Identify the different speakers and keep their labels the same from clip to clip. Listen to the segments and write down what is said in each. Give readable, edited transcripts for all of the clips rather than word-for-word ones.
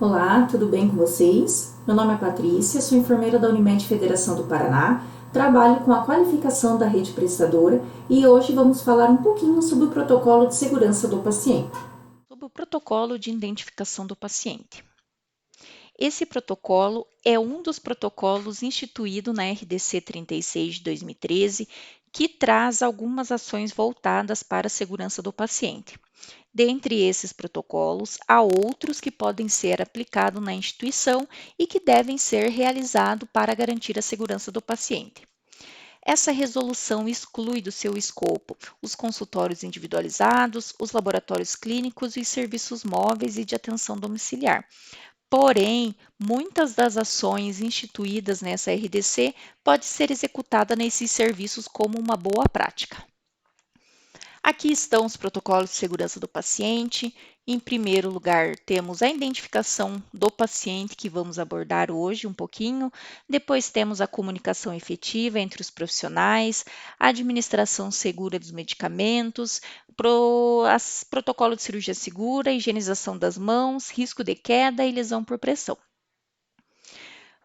Speaker 1: Olá, tudo bem com vocês? Meu nome é Patrícia, sou enfermeira da Unimed Federação do Paraná, trabalho com a qualificação da rede prestadora e hoje vamos falar um pouquinho sobre o protocolo de segurança do paciente.
Speaker 2: Sobre o protocolo de identificação do paciente. Esse protocolo é um dos protocolos instituído na RDC 36 de 2013, que traz algumas ações voltadas para a segurança do paciente. Dentre esses protocolos, há outros que podem ser aplicados na instituição e que devem ser realizados para garantir a segurança do paciente. Essa resolução exclui do seu escopo os consultórios individualizados, os laboratórios clínicos e os serviços móveis e de atenção domiciliar. Porém, muitas das ações instituídas nessa RDC pode ser executada nesses serviços como uma boa prática. Aqui estão os protocolos de segurança do paciente. Em primeiro lugar, temos a identificação do paciente, que vamos abordar hoje um pouquinho. Depois temos a comunicação efetiva entre os profissionais, a administração segura dos medicamentos, protocolo de cirurgia segura, higienização das mãos, risco de queda e lesão por pressão.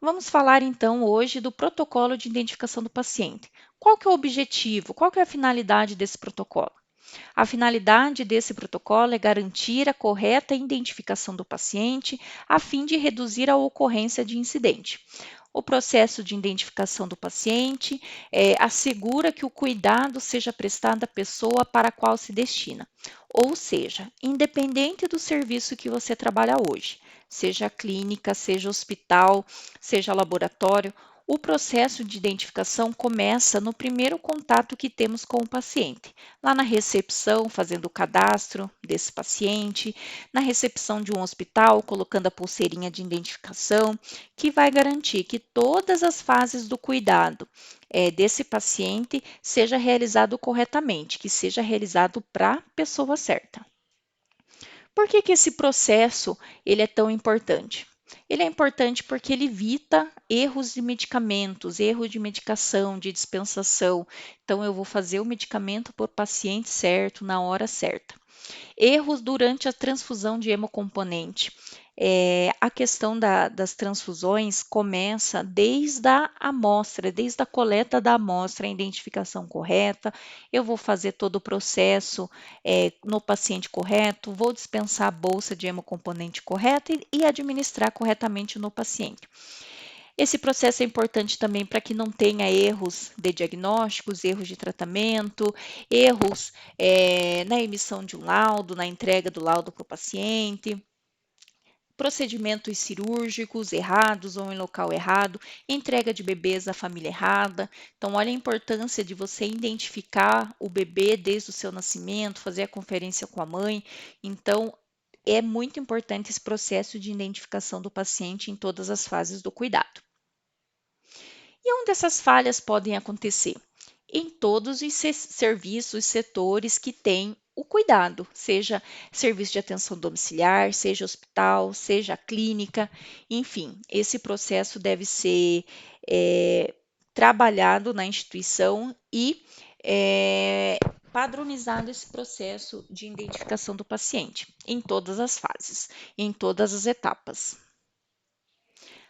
Speaker 2: Vamos falar então hoje do protocolo de identificação do paciente. Qual que é o objetivo? Qual que é a finalidade desse protocolo? A finalidade desse protocolo é garantir a correta identificação do paciente a fim de reduzir a ocorrência de incidente. O processo de identificação do paciente assegura que o cuidado seja prestado à pessoa para a qual se destina. Ou seja, independente do serviço que você trabalha hoje, seja clínica, seja hospital, seja laboratório, o processo de identificação começa no primeiro contato que temos com o paciente, lá na recepção, fazendo o cadastro desse paciente, na recepção de um hospital, colocando a pulseirinha de identificação, que vai garantir que todas as fases do cuidado desse paciente seja realizado corretamente, que seja realizado para a pessoa certa. Por que esse processo ele é tão importante? Ele é importante porque ele evita erros de medicamentos, erro de medicação, de dispensação. Então, eu vou fazer o medicamento para o paciente certo, na hora certa. Erros durante a transfusão de hemocomponente. A questão das transfusões começa desde a amostra, desde a coleta da amostra, a identificação correta. Eu vou fazer todo o processo no paciente correto, vou dispensar a bolsa de hemocomponente correta e administrar corretamente no paciente. Esse processo é importante também para que não tenha erros de diagnósticos, erros de tratamento, erros na emissão de um laudo, na entrega do laudo para o paciente, procedimentos cirúrgicos errados ou em local errado, entrega de bebês à família errada. Então, olha a importância de você identificar o bebê desde o seu nascimento, fazer a conferência com a mãe. Então, é muito importante esse processo de identificação do paciente em todas as fases do cuidado. E onde essas falhas podem acontecer? Em todos os serviços, setores que têm o cuidado, seja serviço de atenção domiciliar, seja hospital, seja clínica, enfim, esse processo deve ser trabalhado na instituição e padronizado esse processo de identificação do paciente em todas as fases, em todas as etapas.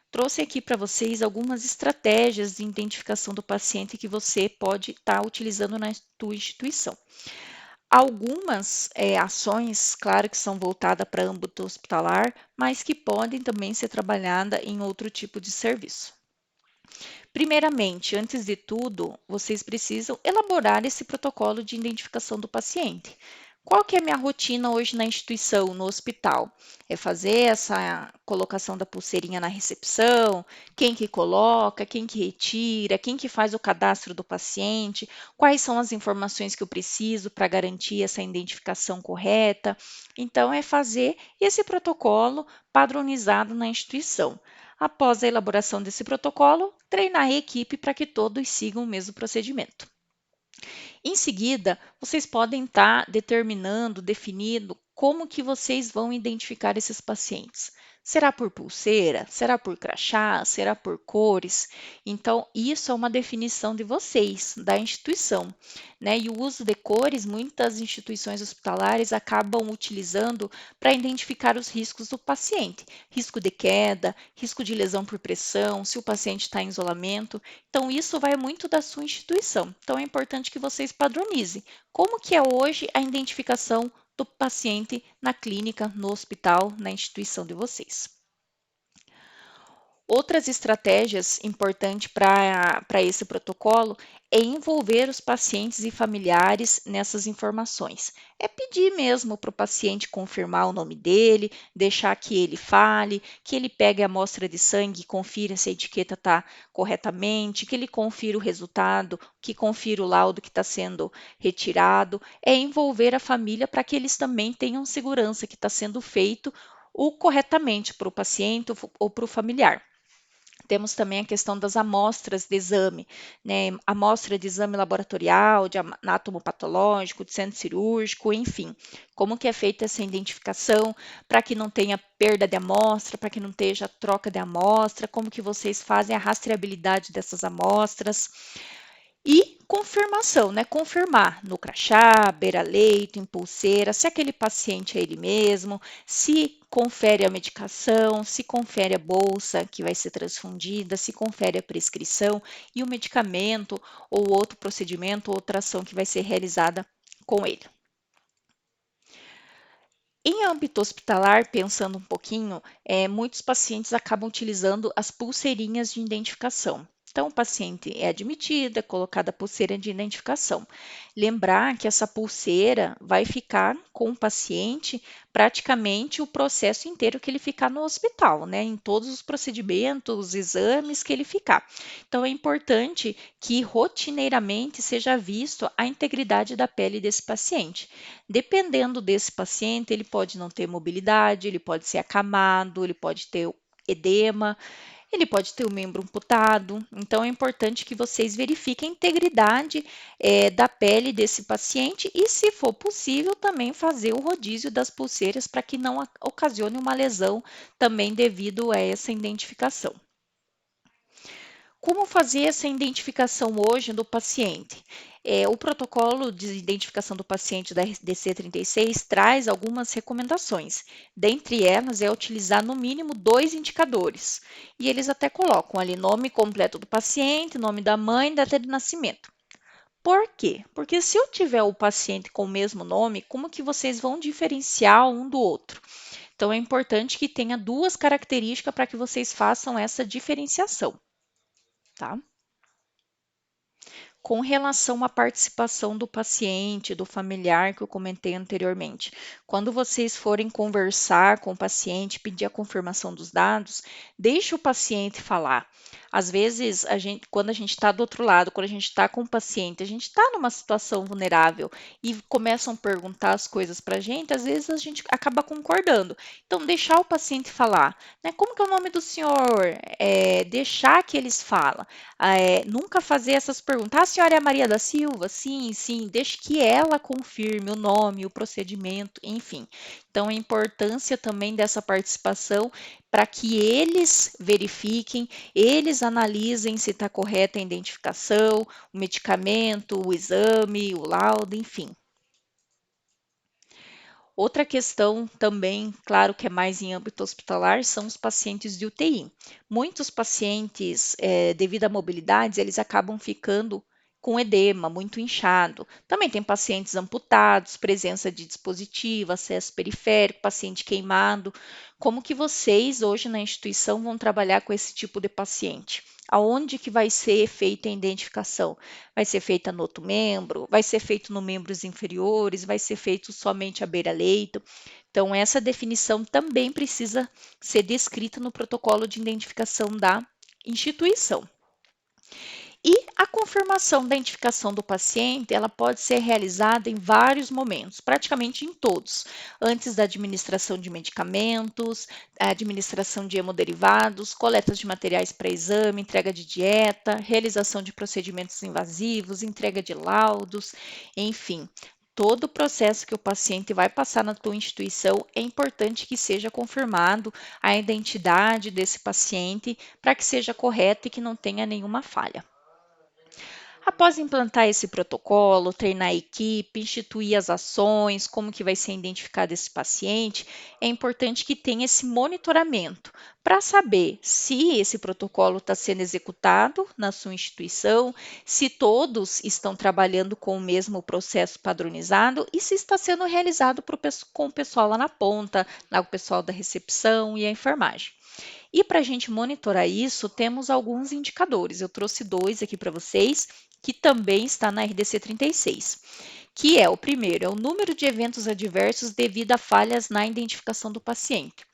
Speaker 2: Trouxe aqui para vocês algumas estratégias de identificação do paciente que você pode estar utilizando na tua instituição. Algumas ações, claro que são voltadas para âmbito hospitalar, mas que podem também ser trabalhadas em outro tipo de serviço. Primeiramente, antes de tudo, vocês precisam elaborar esse protocolo de identificação do paciente. Qual que é a minha rotina hoje na instituição, no hospital? É fazer essa colocação da pulseirinha na recepção, quem que coloca, quem que retira, quem que faz o cadastro do paciente, quais são as informações que eu preciso para garantir essa identificação correta. Então, é fazer esse protocolo padronizado na instituição. Após a elaboração desse protocolo, treinar a equipe para que todos sigam o mesmo procedimento. Em seguida, vocês podem estar determinando, definindo como que vocês vão identificar esses pacientes? Será por pulseira? Será por crachá? Será por cores? Então, isso é uma definição de vocês, da instituição, né? E o uso de cores, muitas instituições hospitalares acabam utilizando para identificar os riscos do paciente. Risco de queda, risco de lesão por pressão, se o paciente está em isolamento. Então, isso vai muito da sua instituição. Então, é importante que vocês padronizem. Como que é hoje a identificação do paciente na clínica, no hospital, na instituição de vocês? Outras estratégias importantes para esse protocolo é envolver os pacientes e familiares nessas informações. É pedir mesmo para o paciente confirmar o nome dele, deixar que ele fale, que ele pegue a amostra de sangue e confira se a etiqueta está corretamente, que ele confira o resultado, que confira o laudo que está sendo retirado. É envolver a família para que eles também tenham segurança que está sendo feito o corretamente para o paciente ou para o familiar. Temos também a questão das amostras de exame, né? Amostra de exame laboratorial, de anatomopatológico, de centro cirúrgico, enfim. Como que é feita essa identificação para que não tenha perda de amostra, para que não esteja troca de amostra, como que vocês fazem a rastreabilidade dessas amostras. E confirmação, né? Confirmar no crachá, beira-leito, em pulseira, se aquele paciente é ele mesmo, se confere a medicação, se confere a bolsa que vai ser transfundida, se confere a prescrição e o medicamento ou outro procedimento, outra ação que vai ser realizada com ele. Em âmbito hospitalar, pensando um pouquinho, muitos pacientes acabam utilizando as pulseirinhas de identificação. Então, o paciente é admitido, é colocada a pulseira de identificação. Lembrar que essa pulseira vai ficar com o paciente praticamente o processo inteiro que ele ficar no hospital, né? Em todos os procedimentos, os exames que ele ficar. Então, é importante que rotineiramente seja visto a integridade da pele desse paciente. Dependendo desse paciente, ele pode não ter mobilidade, ele pode ser acamado, ele pode ter edema, ele pode ter o membro amputado. Então, é importante que vocês verifiquem a integridade da pele desse paciente e, se for possível, também fazer o rodízio das pulseiras para que não ocasione uma lesão também devido a essa identificação. Como fazer essa identificação hoje do paciente? O protocolo de identificação do paciente da RDC 36 traz algumas recomendações. Dentre elas, é utilizar no mínimo 2 indicadores. E eles até colocam ali nome completo do paciente, nome da mãe e data de nascimento. Por quê? Porque se eu tiver o paciente com o mesmo nome, como que vocês vão diferenciar um do outro? Então, é importante que tenha 2 características para que vocês façam essa diferenciação, tá? Com relação à participação do paciente, do familiar que eu comentei anteriormente, quando vocês forem conversar com o paciente, pedir a confirmação dos dados, deixe o paciente falar. Às vezes, quando a gente está do outro lado, quando a gente está com o paciente, a gente está numa situação vulnerável e começam a perguntar as coisas para a gente, às vezes a gente acaba concordando. Então, deixar o paciente falar, né? Como que é o nome do senhor? Deixar que eles falam. Nunca fazer essas perguntas. Ah, a senhora é a Maria da Silva? Sim, sim. Deixe que ela confirme o nome, o procedimento, enfim. Então, a importância também dessa participação para que eles verifiquem, eles analisem se está correta a identificação, o medicamento, o exame, o laudo, enfim. Outra questão também, claro que é mais em âmbito hospitalar, são os pacientes de UTI. Muitos pacientes, devido à mobilidade, eles acabam ficando com edema, muito inchado. Também tem pacientes amputados, presença de dispositivo, acesso periférico, paciente queimado. Como que vocês hoje na instituição vão trabalhar com esse tipo de paciente? Aonde que vai ser feita a identificação? Vai ser feita no outro membro? Vai ser feito no membros inferiores? Vai ser feito somente à beira-leito? Então, essa definição também precisa ser descrita no protocolo de identificação da instituição. E a confirmação da identificação do paciente, ela pode ser realizada em vários momentos, praticamente em todos, antes da administração de medicamentos, a administração de hemoderivados, coletas de materiais para exame, entrega de dieta, realização de procedimentos invasivos, entrega de laudos, enfim. todo o processo que o paciente vai passar na tua instituição, é importante que seja confirmado a identidade desse paciente para que seja correto e que não tenha nenhuma falha. Após implantar esse protocolo, treinar a equipe, instituir as ações, como que vai ser identificado esse paciente, é importante que tenha esse monitoramento para saber se esse protocolo está sendo executado na sua instituição, se todos estão trabalhando com o mesmo processo padronizado e se está sendo realizado com o pessoal lá na ponta, o pessoal da recepção e a enfermagem. E para a gente monitorar isso, temos alguns indicadores. Eu trouxe dois aqui para vocês, que também está na RDC 36, que é o primeiro, é o número de eventos adversos devido a falhas na identificação do paciente.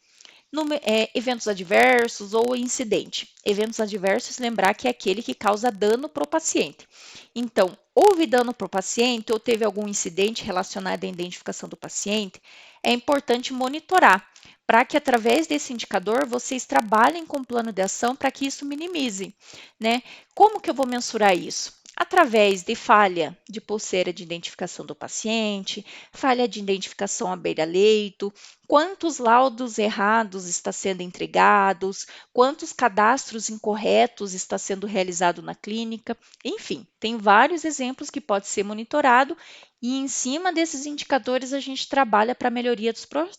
Speaker 2: Eventos adversos ou incidente. Eventos adversos, lembrar que é aquele que causa dano para o paciente. Então, houve dano para o paciente ou teve algum incidente relacionado à identificação do paciente, é importante monitorar para que através desse indicador vocês trabalhem com um plano de ação para que isso minimize, né? Como que eu vou mensurar isso? Através de falha de pulseira de identificação do paciente, falha de identificação à beira-leito, quantos laudos errados está sendo entregados, quantos cadastros incorretos está sendo realizado na clínica, enfim, tem vários exemplos que pode ser monitorado e em cima desses indicadores a gente trabalha para a melhoria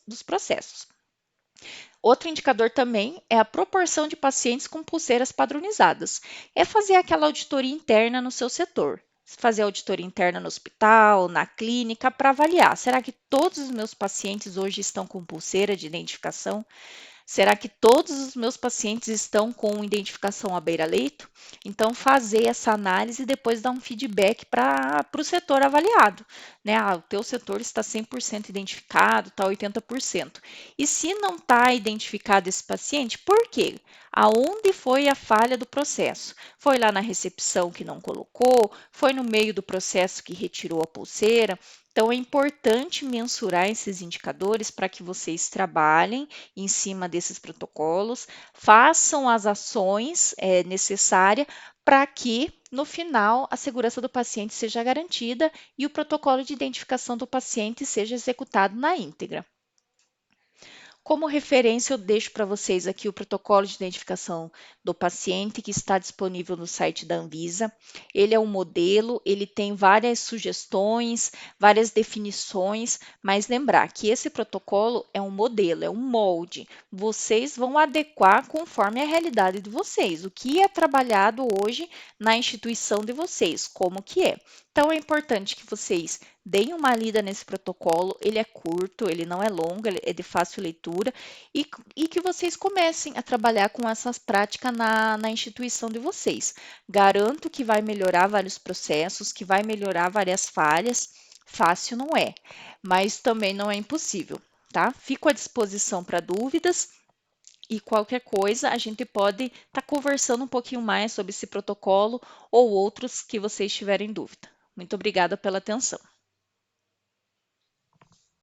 Speaker 2: dos processos. Outro indicador também é a proporção de pacientes com pulseiras padronizadas. É fazer aquela auditoria interna no seu setor. Fazer auditoria interna no hospital, na clínica, para avaliar. Será que todos os meus pacientes hoje estão com pulseira de identificação? Será que todos os meus pacientes estão com identificação à beira-leito? Então, fazer essa análise e depois dar um feedback para o setor avaliado. Né? O teu setor está 100% identificado, está 80%. E se não está identificado esse paciente, por quê? Aonde foi a falha do processo? Foi lá na recepção que não colocou? Foi no meio do processo que retirou a pulseira? Então, é importante mensurar esses indicadores para que vocês trabalhem em cima desses protocolos, façam as ações necessárias para que, no final, a segurança do paciente seja garantida e o protocolo de identificação do paciente seja executado na íntegra. Como referência, eu deixo para vocês aqui o protocolo de identificação do paciente que está disponível no site da Anvisa. Ele é um modelo, ele tem várias sugestões, várias definições, mas lembrar que esse protocolo é um modelo, é um molde. Vocês vão adequar conforme a realidade de vocês, o que é trabalhado hoje na instituição de vocês, como que é. Então, é importante que vocês deem uma lida nesse protocolo, ele é curto, ele não é longo, ele é de fácil leitura, e que vocês comecem a trabalhar com essas práticas na instituição de vocês. Garanto que vai melhorar vários processos, que vai melhorar várias falhas, fácil não é, mas também não é impossível, tá? Fico à disposição para dúvidas. E qualquer coisa, a gente pode estar conversando um pouquinho mais sobre esse protocolo ou outros que vocês tiverem dúvida. Muito obrigada pela atenção.